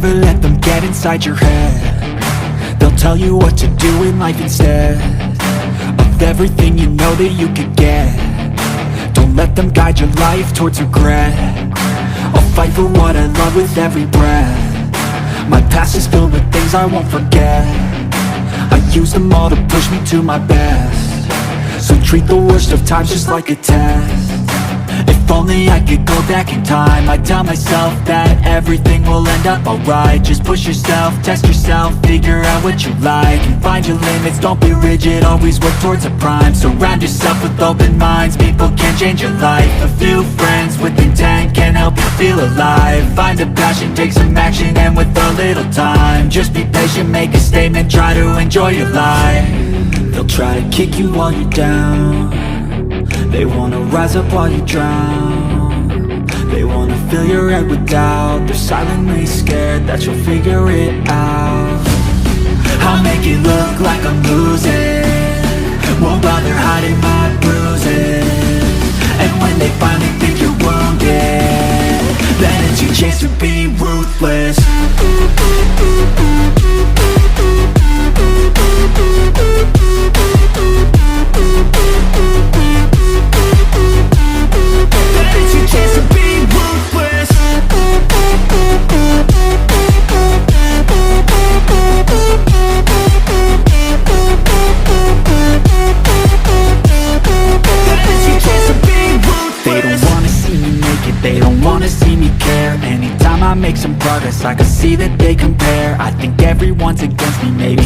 never let them get inside your head. They'll tell you what to do in life instead of everything you know that you could get. Don't let them guide your life towards regret. I'll fight for what I love with every breath. My past is filled with things I won't forget. I use them all to push me to my best. So treat the worst of times just like a test. If only I could go back in time, I'd tell myself that everything will end up alright. Just push yourself, test yourself, figure out what you like, and find your limits, don't be rigid, always work towards a prime. Surround yourself with open minds, people can change your life. A few friends with intent can help you feel alive. Find a passion, take some action, and with a little time, just be patient, make a statement, try to enjoy your life. They'll try to kick you while you're down. They wanna rise up while you drown. They wanna fill your head with doubt. They're silently scared that you'll figure it out. I'll make it look like I'm losing, won't bother hiding my bruises. And when they finally think you're wounded, then it's your chance to be ruthless. They don't wanna see me care. Anytime I make some progress, I can see that they compare. I think everyone's against me, maybe